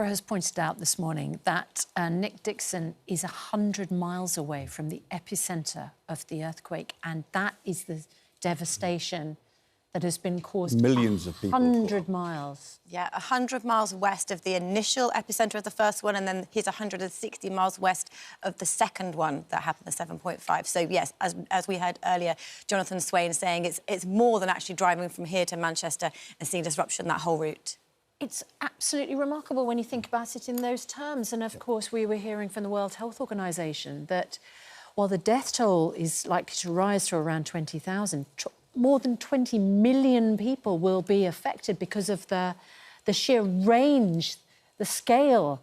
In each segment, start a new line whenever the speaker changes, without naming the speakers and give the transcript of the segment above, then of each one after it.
Laura has pointed out this morning that Nick Dixon is 100 miles away from the epicentre of the earthquake, and that is the devastation that has been caused.
Millions of people.
100 miles.
Yeah, 100 miles west of the initial epicentre of the first one, and then he's 160 miles west of the second one that happened, the 7.5. So, yes, as we heard earlier, Jonathan Swain saying it's more than actually driving from here to Manchester and seeing disruption that whole route.
It's absolutely remarkable when you think about it in those terms. And, of course, we were hearing from the World Health Organization that while the death toll is likely to rise to around 20,000, more than 20 million people will be affected because of the sheer range, the scale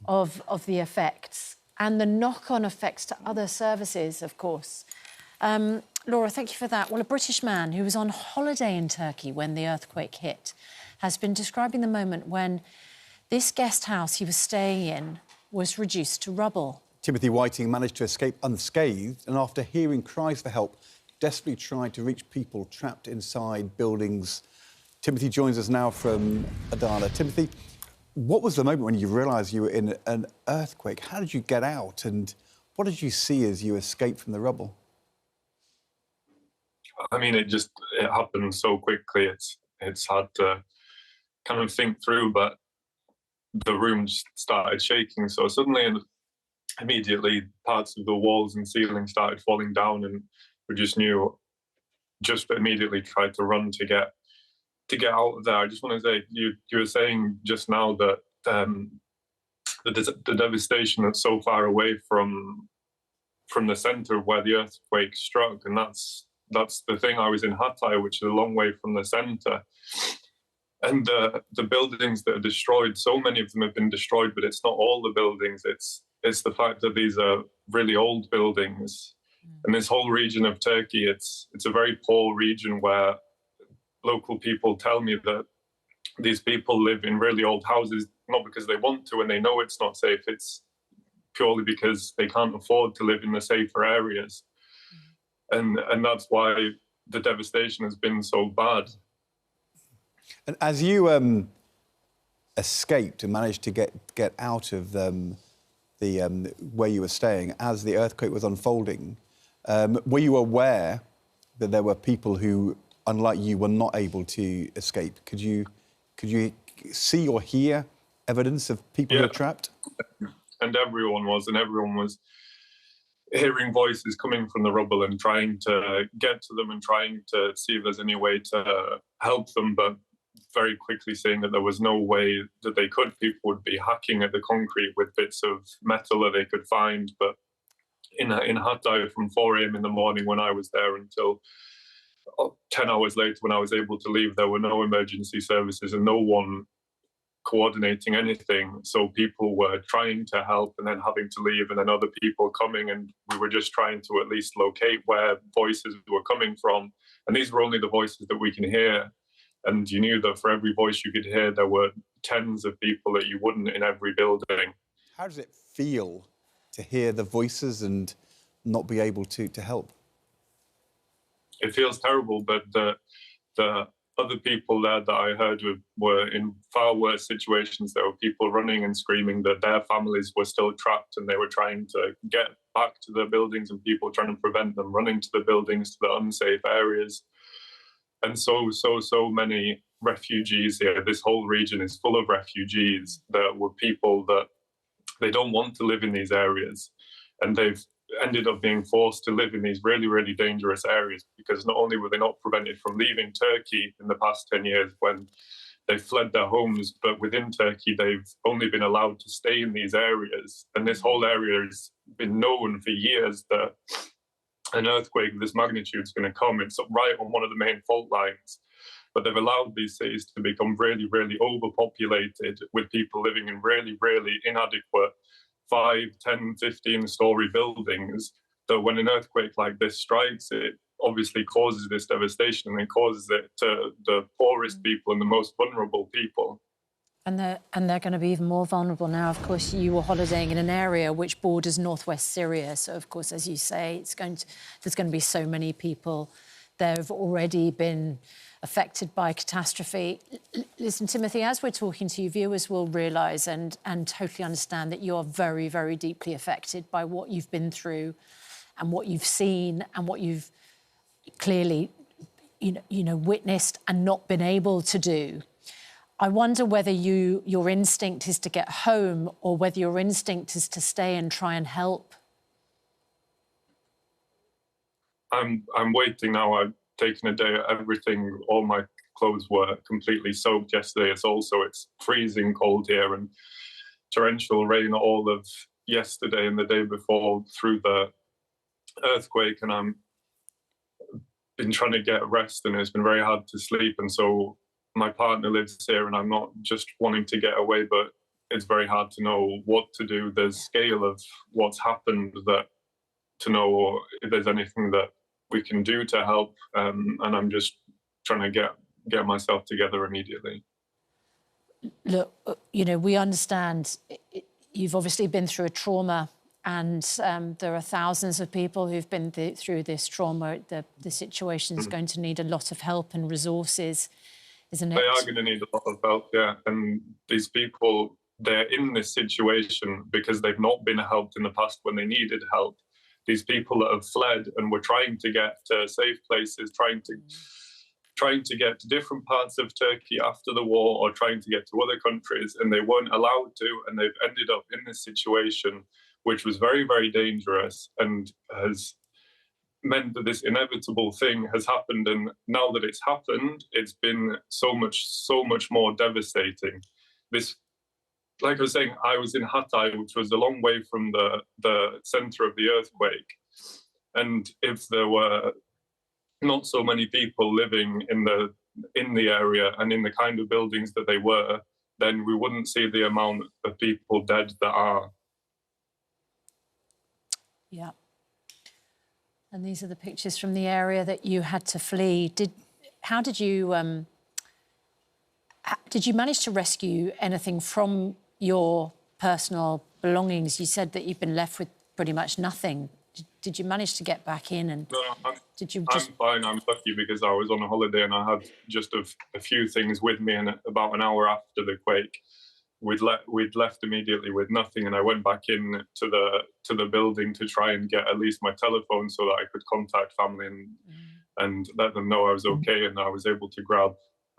of the effects and the knock-on effects to other services, of course. Laura, thank you for that. Well, a British man who was on holiday in Turkey when the earthquake hit has been describing the moment when this guest house he was staying in was reduced to rubble.
Timothy Whiting managed to escape unscathed and, after hearing cries for help, desperately tried to reach people trapped inside buildings. Timothy joins us now from Adana. Timothy, what was the moment when you realised you were in an earthquake? How did you get out, and what did you see as you escaped from the rubble?
I mean, it happened so quickly. It's hard to kind of think through, but the room just started shaking. So suddenly and immediately parts of the walls and ceiling started falling down, and we just immediately tried to run to get out of there. I just want to say, you were saying just now that the devastation that's so far away from the centre of where the earthquake struck, and that's the thing. I was in Hatay, which is a long way from the centre, and the buildings that are destroyed, so many of them have been destroyed, but it's not all the buildings. It's the fact that these are really old buildings. And this whole region of Turkey, it's a very poor region where local people tell me that these people live in really old houses, not because they want to and they know it's not safe, it's purely because they can't afford to live in the safer areas. And that's why the devastation has been so bad.
And as you escaped and managed to get out of where you were staying, as the earthquake was unfolding, were you aware that there were people who, unlike you, were not able to escape? Could you see or hear evidence of people who were trapped?
And everyone was hearing voices coming from the rubble and trying to get to them and trying to see if there's any way to help them, but very quickly seeing that there was no way that they could. People would be hacking at the concrete with bits of metal that they could find, but in Hatay, from 4 a.m. in the morning when I was there until 10 hours later when I was able to leave, there were no emergency services and no one coordinating anything. So people were trying to help and then having to leave, and then other people coming, and we were just trying to at least locate where voices were coming from. And these were only the voices that we can hear. And you knew that for every voice you could hear, there were tens of people that you wouldn't in every building.
How does it feel to hear the voices and not be able to help?
It feels terrible, but the other people there that I heard were in far worse situations. There were people running and screaming that their families were still trapped and they were trying to get back to the buildings, and people trying to prevent them running to the buildings, to the unsafe areas. And so many refugees here. This whole region is full of refugees that were people that they don't want to live in these areas. And they've ended up being forced to live in these really, really dangerous areas, because not only were they not prevented from leaving Turkey in the past 10 years when they fled their homes, but within Turkey, they've only been allowed to stay in these areas. And this whole area has been known for years that an earthquake of this magnitude is going to come. It's right on one of the main fault lines. But they've allowed these cities to become really, really overpopulated with people living in really, really inadequate 5, 10, 15-story buildings, that when an earthquake like this strikes, it obviously causes this devastation, and it causes it to the poorest people and the most vulnerable people.
And they're going to be even more vulnerable now. Of course, you were holidaying in an area which borders northwest Syria. So, of course, as you say, there's going to be so many people. There have already been affected by catastrophe. Listen, Timothy, as we're talking to you, viewers will realise and totally understand that you are very, very deeply affected by what you've been through and what you've seen and what you've clearly, witnessed and not been able to do. I wonder whether your instinct is to get home or whether your instinct is to stay and try and help.
I'm waiting now. I've taken a day. Everything, all my clothes were completely soaked yesterday. It's freezing cold here and torrential rain all of yesterday and the day before through the earthquake. And I'm been trying to get rest, and it's been very hard to sleep. And so my partner lives here, and I'm not just wanting to get away, but it's very hard to know what to do. There's scale of what's happened that to know if there's anything that we can do to help, and I'm just trying to get myself together immediately.
Look, we understand you've obviously been through a trauma, and there are thousands of people who've been through this trauma. The situation is going to need a lot of help and resources, isn't it?
They are going to need a lot of help, yeah. And these people, they're in this situation because they've not been helped in the past when they needed help. These people that have fled and were trying to get to safe places, trying to get to different parts of Turkey after the war, or trying to get to other countries, and they weren't allowed to, and they've ended up in this situation, which was very, very dangerous and has meant that this inevitable thing has happened. And now that it's happened, it's been so much more devastating. This, like I was saying, I was in Hatay, which was a long way from the centre of the earthquake. And if there were not so many people living in the area and in the kind of buildings that they were, then we wouldn't see the amount of people dead that are.
Yeah. And these are the pictures from the area that you had to flee. How did you manage to rescue anything from your personal belongings? You said that you've been left with pretty much nothing. Did you manage to get back in? And
no, I'm fine. I'm lucky because I was on a holiday and I had just a few things with me. And about an hour after the quake, we'd left immediately with nothing. And I went back in to the building to try and get at least my telephone so that I could contact family and let them know I was okay. And I was able to grab.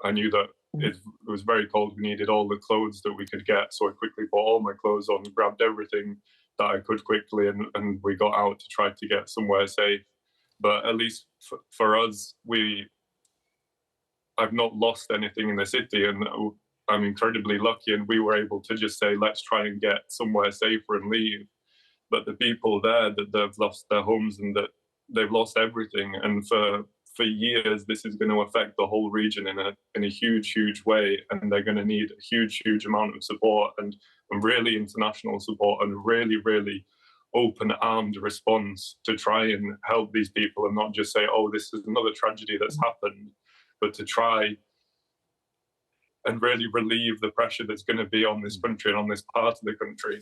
I knew that it was very cold. We needed all the clothes that we could get. So I quickly put all my clothes on, grabbed everything that I could quickly, and we got out to try to get somewhere safe. But at least for us, I've not lost anything in the city, and I'm incredibly lucky. And we were able to just say, let's try and get somewhere safer and leave. But the people there, that they've lost their homes and that they've lost everything, and for years, this is going to affect the whole region in a huge, huge way. And they're going to need a huge, huge amount of support and really international support and really, really open-armed response to try and help these people and not just say, oh, this is another tragedy that's happened, but to try and really relieve the pressure that's going to be on this country and on this part of the country.